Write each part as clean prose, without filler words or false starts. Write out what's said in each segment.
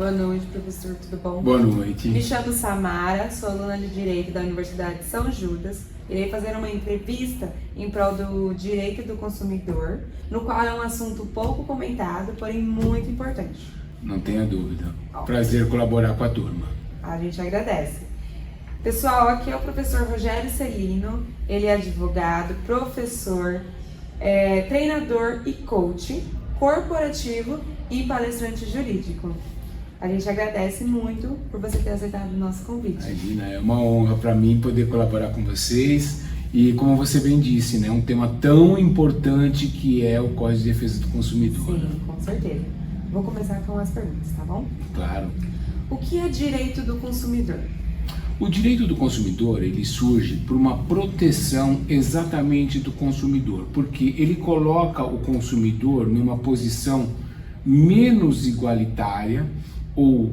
Boa noite, professor, tudo bom? Boa noite. Me chamo Samara, sou aluna de Direito da Universidade de São Judas. Irei fazer uma entrevista em prol do direito do consumidor, no qual é um assunto pouco comentado, porém muito importante. Não tenha dúvida. Prazer colaborar com a turma. A gente agradece. Pessoal, aqui é o professor Rogério Celino, ele é advogado, professor, treinador e coach corporativo e palestrante jurídico. A gente agradece muito por você ter aceitado o nosso convite. Imagina, é uma honra para mim poder colaborar com vocês e, como você bem disse, né, um tema tão importante que é o Código de Defesa do Consumidor. Sim, com certeza. Vou começar com as perguntas, tá bom? Claro. O que é direito do consumidor? O direito do consumidor, ele surge por uma proteção exatamente do consumidor, porque ele coloca o consumidor numa posição menos igualitária ou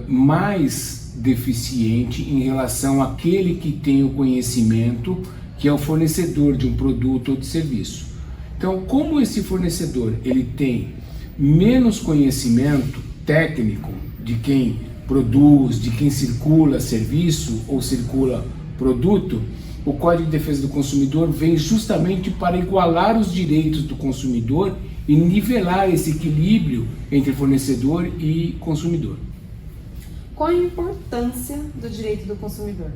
mais deficiente em relação àquele que tem o conhecimento, que é o fornecedor de um produto ou de serviço. Então, como esse fornecedor ele tem menos conhecimento técnico de quem produz, de quem circula serviço ou circula produto, o Código de Defesa do Consumidor vem justamente para igualar os direitos do consumidor e nivelar esse equilíbrio entre fornecedor e consumidor. Qual a importância do direito do consumidor?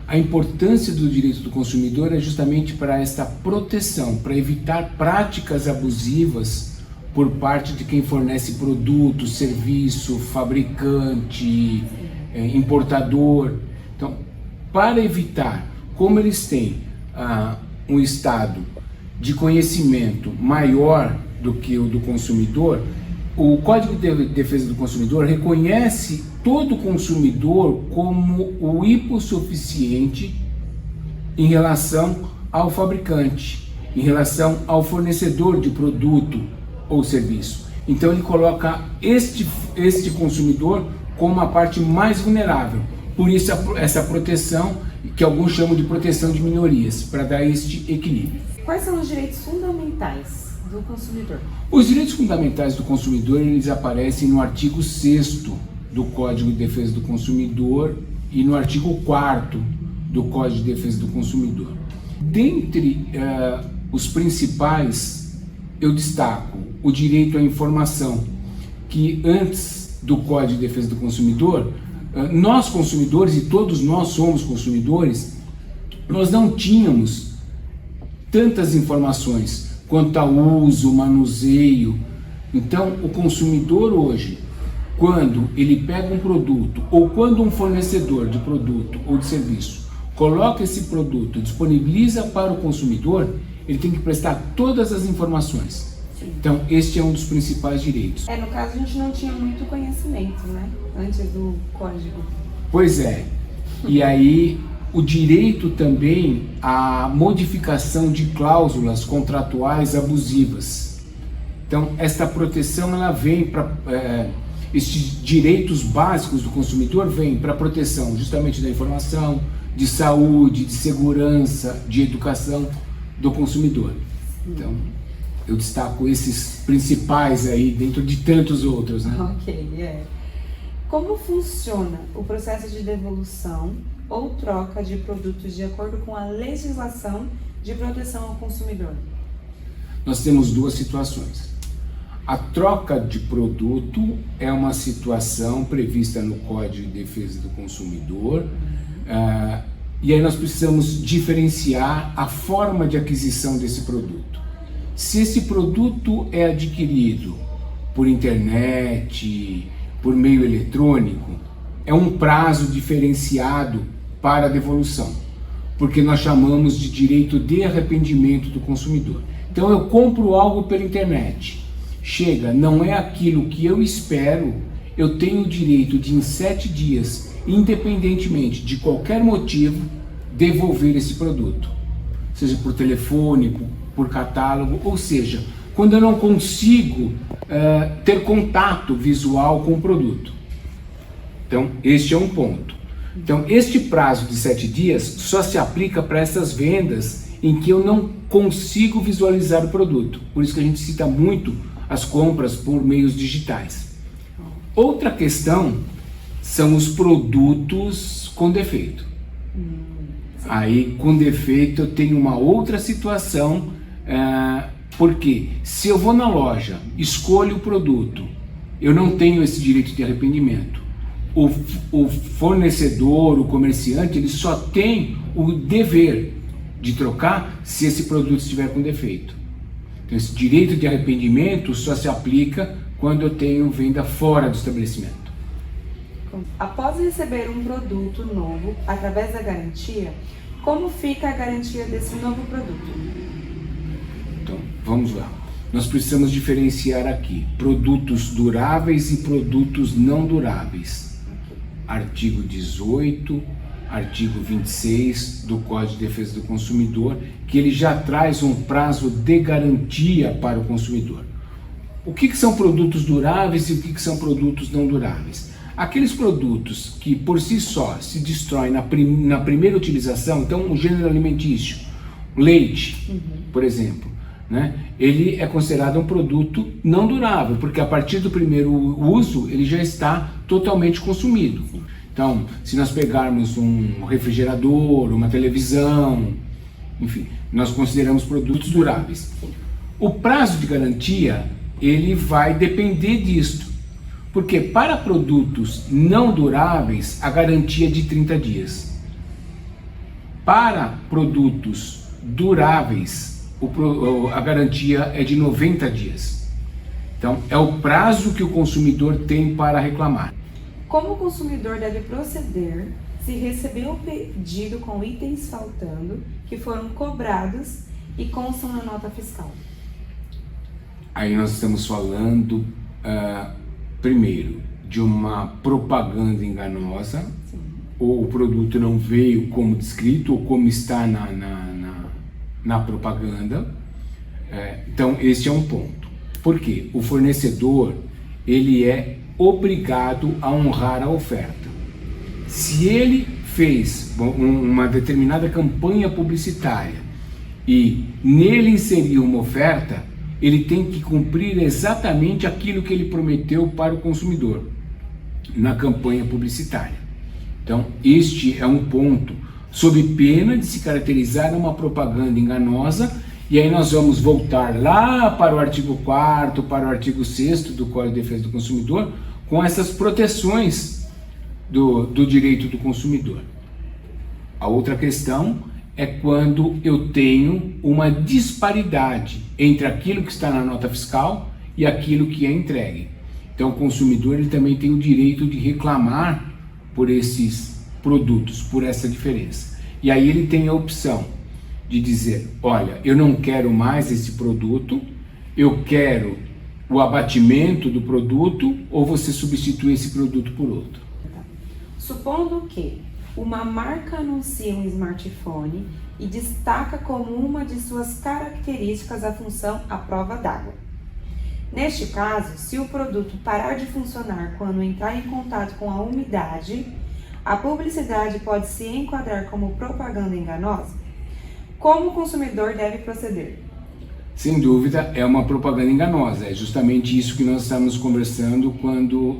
A importância do direito do consumidor é justamente para esta proteção, para evitar práticas abusivas por parte de quem fornece produto, serviço, fabricante, importador. Então, para evitar, como eles têm um estado de conhecimento maior do que o do consumidor, o Código de Defesa do Consumidor reconhece todo consumidor como o hipossuficiente em relação ao fabricante, em relação ao fornecedor de produto ou serviço. Então ele coloca este consumidor como a parte mais vulnerável. Por isso essa proteção, que alguns chamam de proteção de minorias, para dar este equilíbrio. Quais são os direitos fundamentais do consumidor? Os direitos fundamentais do consumidor, eles aparecem no artigo 6º do Código de Defesa do Consumidor e no artigo 4º do Código de Defesa do Consumidor. Dentre os principais, eu destaco o direito à informação, que antes do Código de Defesa do Consumidor, nós consumidores, e todos nós somos consumidores, nós não tínhamos tantas informações quanto ao uso, manuseio. Então, o consumidor hoje, quando ele pega um produto, ou quando um fornecedor de produto ou de serviço coloca esse produto, disponibiliza para o consumidor, ele tem que prestar todas as informações. Sim. Então, este é um dos principais direitos. No caso, a gente não tinha muito conhecimento, né? Antes do código. Pois é. E aí, o direito também à modificação de cláusulas contratuais abusivas. Então, esta proteção, ela vem para... estes direitos básicos do consumidor vêm para a proteção justamente da informação, de saúde, de segurança, de educação do consumidor. Então, eu destaco esses principais aí, dentro de tantos outros, né? Ok, Como funciona o processo de devolução ou troca de produtos de acordo com a legislação de proteção ao consumidor? Nós temos duas situações. A troca de produto é uma situação prevista no Código de Defesa do Consumidor, e aí nós precisamos diferenciar a forma de aquisição desse produto. Se esse produto é adquirido por internet, por meio eletrônico, é um prazo diferenciado para a devolução, porque nós chamamos de direito de arrependimento do consumidor. Então eu compro algo pela internet, chega, não é aquilo que eu espero, eu tenho o direito de em 7 dias, independentemente de qualquer motivo, devolver esse produto, seja por telefone, por catálogo, ou seja, quando eu não consigo ter contato visual com o produto. Então, este é um ponto. Então, este prazo de 7 dias só se aplica para essas vendas em que eu não consigo visualizar o produto. Por isso que a gente cita muito as compras por meios digitais. Outra questão são os produtos com defeito. Aí, com defeito, eu tenho uma outra situação, porque se eu vou na loja, escolho o produto, eu não tenho esse direito de arrependimento. O fornecedor, o comerciante, ele só tem o dever de trocar se esse produto estiver com defeito. Então, esse direito de arrependimento só se aplica quando eu tenho venda fora do estabelecimento. Após receber um produto novo através da garantia, como fica a garantia desse novo produto? Então, vamos lá. Nós precisamos diferenciar aqui produtos duráveis e produtos não duráveis. Artigo 18, artigo 26 do Código de Defesa do Consumidor, que ele já traz um prazo de garantia para o consumidor. O que são produtos duráveis e o que são produtos não duráveis? Aqueles produtos que por si só se destroem na primeira utilização, então o gênero alimentício, o leite, por exemplo, né? Ele é considerado um produto não durável, porque a partir do primeiro uso ele já está totalmente consumido. Então, se nós pegarmos um refrigerador, uma televisão, enfim, nós consideramos produtos duráveis. O prazo de garantia, ele vai depender disto, porque para produtos não duráveis, a garantia é de 30 dias. Para produtos duráveis, a garantia é de 90 dias. Então, é o prazo que o consumidor tem para reclamar. Como o consumidor deve proceder se receber um pedido com itens faltando que foram cobrados e constam na nota fiscal? Aí nós estamos falando, primeiro, de uma propaganda enganosa, ou o produto não veio como descrito, ou como está na propaganda. Então, esse é um ponto. Por quê? O fornecedor, ele é obrigado a honrar a oferta. Se ele fez uma determinada campanha publicitária e nele inseriu uma oferta, ele tem que cumprir exatamente aquilo que ele prometeu para o consumidor na campanha publicitária. Então, este é um ponto, sob pena de se caracterizar uma propaganda enganosa, e aí nós vamos voltar lá para o artigo 4º, para o artigo 6º do Código de Defesa do Consumidor, com essas proteções do direito do consumidor. A outra questão é quando eu tenho uma disparidade entre aquilo que está na nota fiscal e aquilo que é entregue. Então o consumidor, ele também tem o direito de reclamar por esses produtos, por essa diferença. E aí ele tem a opção de dizer, olha, eu não quero mais esse produto, eu quero o abatimento do produto, ou você substitui esse produto por outro. Supondo que uma marca anuncia um smartphone e destaca como uma de suas características a função à prova d'água. Neste caso, se o produto parar de funcionar quando entrar em contato com a umidade, a publicidade pode se enquadrar como propaganda enganosa? Como o consumidor deve proceder? Sem dúvida, é uma propaganda enganosa. É justamente isso que nós estamos conversando quando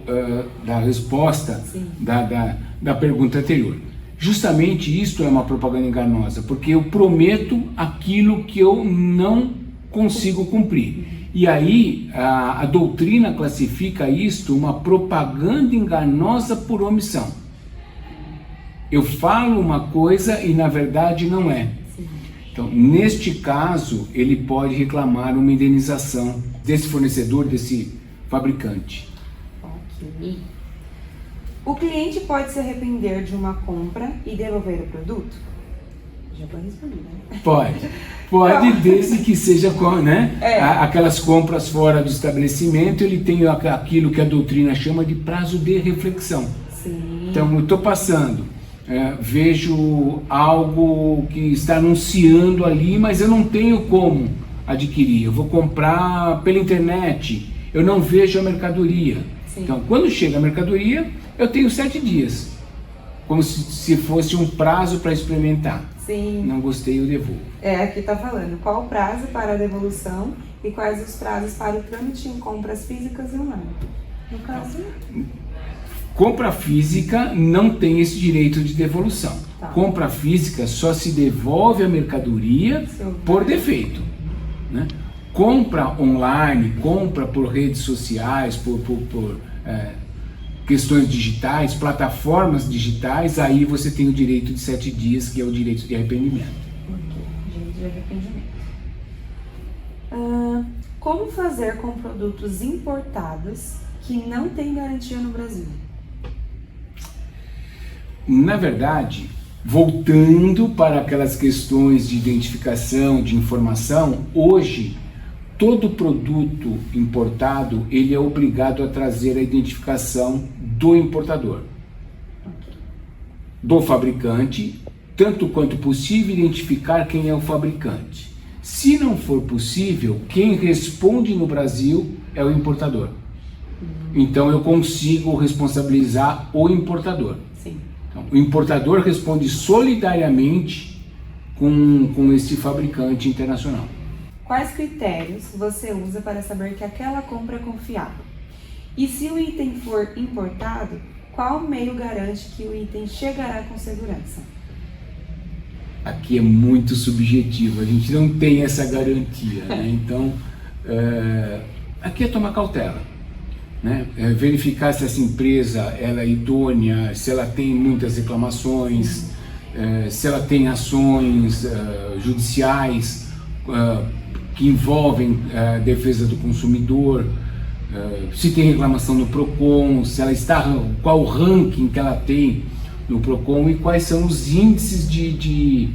da resposta da pergunta anterior. Justamente isso é uma propaganda enganosa, porque eu prometo aquilo que eu não consigo cumprir. E aí a doutrina classifica isto uma propaganda enganosa por omissão. Eu falo uma coisa e na verdade não é. Então, neste caso, ele pode reclamar uma indenização desse fornecedor, desse fabricante. Ok. O cliente pode se arrepender de uma compra e devolver o produto? Já vou responder, né? Pode, desde que seja aquelas compras fora do estabelecimento, ele tem aquilo que a doutrina chama de prazo de reflexão. Sim. Então, eu estou passando. Vejo algo que está anunciando ali, mas eu não tenho como adquirir. Eu vou comprar pela internet, eu não vejo a mercadoria. Sim. Então, quando chega a mercadoria, eu tenho 7 dias, como se fosse um prazo para experimentar. Sim. Não gostei, eu devolvo. Aqui está falando qual o prazo para a devolução e quais os prazos para o trâmite em compras físicas e online. No caso... Compra física não tem esse direito de devolução. Tá. Compra física só se devolve a mercadoria por defeito, né? Compra online, compra por redes sociais, por questões digitais, plataformas digitais, aí você tem o direito de 7 dias, que é o direito de arrependimento. Ok, direito de arrependimento. Como fazer com produtos importados que não têm garantia no Brasil? Na verdade, voltando para aquelas questões de identificação, de informação, hoje todo produto importado ele é obrigado a trazer a identificação do importador, do fabricante, tanto quanto possível identificar quem é o fabricante. Se não for possível, quem responde no Brasil é o importador. Então eu consigo responsabilizar o importador. Sim. Então, o importador responde solidariamente com esse fabricante internacional. Quais critérios você usa para saber que aquela compra é confiável? E se o item for importado, qual meio garante que o item chegará com segurança? Aqui é muito subjetivo, a gente não tem essa garantia, né? Então, aqui é tomar cautela, né? Verificar se essa empresa ela é idônea, se ela tem muitas reclamações, se ela tem ações judiciais que envolvem a defesa do consumidor, se tem reclamação no PROCON, se ela está, qual o ranking que ela tem no PROCON e quais são os índices de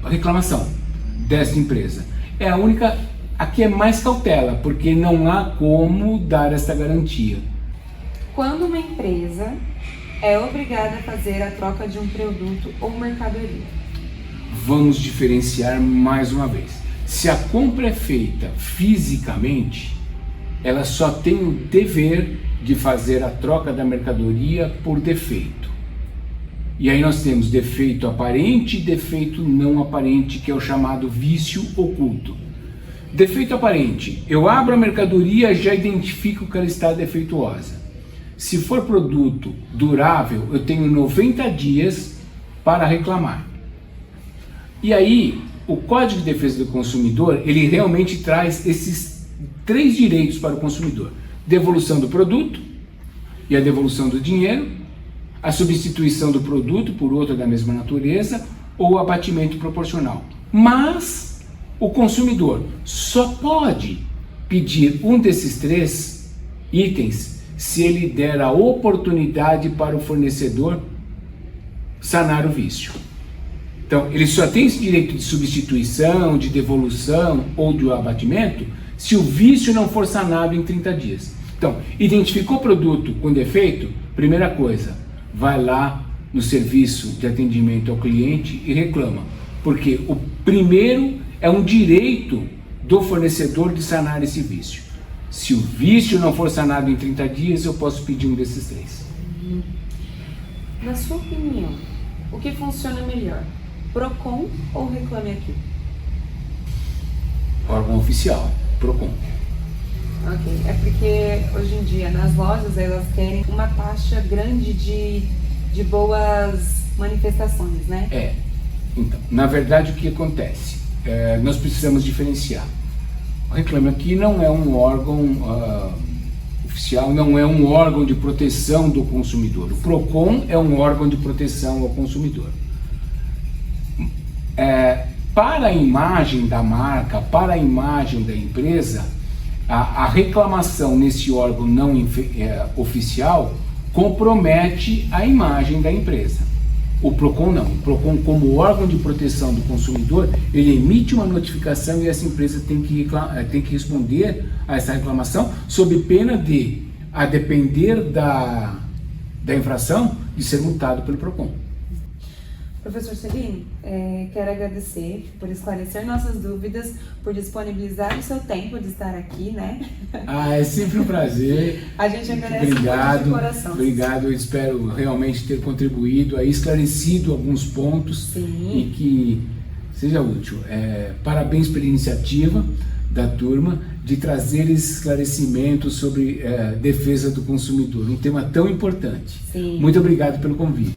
reclamação dessa empresa. É a única, aqui é mais cautela, porque não há como dar essa garantia. Quando uma empresa é obrigada a fazer a troca de um produto ou mercadoria? Vamos diferenciar mais uma vez. Se a compra é feita fisicamente, ela só tem o dever de fazer a troca da mercadoria por defeito. E aí nós temos defeito aparente e defeito não aparente, que é o chamado vício oculto. Defeito aparente, eu abro a mercadoria, já identifico que ela está defeituosa. Se for produto durável, eu tenho 90 dias para reclamar. E aí, o Código de Defesa do Consumidor, ele realmente traz esses 3 direitos para o consumidor: devolução do produto e a devolução do dinheiro, a substituição do produto por outro da mesma natureza ou abatimento proporcional. Mas o consumidor só pode pedir um desses 3 itens se ele der a oportunidade para o fornecedor sanar o vício. Então, ele só tem esse direito de substituição, de devolução ou de abatimento se o vício não for sanado em 30 dias. Então, identificou o produto com defeito? Primeira coisa, vai lá no serviço de atendimento ao cliente e reclama. Porque o primeiro é um direito do fornecedor de sanar esse vício. Se o vício não for sanado em 30 dias, eu posso pedir um desses 3. Na sua opinião, o que funciona melhor? PROCON ou Reclame Aqui? Órgão oficial, PROCON. Ok, é porque hoje em dia nas lojas elas querem uma taxa grande de boas manifestações, né? Então, na verdade o que acontece? Nós precisamos diferenciar. O Reclame Aqui não é um órgão oficial, não é um órgão de proteção do consumidor. O PROCON é um órgão de proteção ao consumidor. Para a imagem da marca, para a imagem da empresa, a reclamação nesse órgão não oficial compromete a imagem da empresa. O PROCON não. O PROCON, como órgão de proteção do consumidor, ele emite uma notificação e essa empresa tem que responder a essa reclamação sob pena de, a depender da infração, de ser multado pelo PROCON. Professor Celino, quero agradecer por esclarecer nossas dúvidas, por disponibilizar o seu tempo de estar aqui, né? É sempre um prazer. A gente agradece Obrigado, de coração. Obrigado, eu espero realmente ter contribuído, esclarecido alguns pontos. Sim. E que seja útil. Parabéns pela iniciativa da turma de trazer esclarecimentos sobre defesa do consumidor, um tema tão importante. Sim. Muito obrigado pelo convite.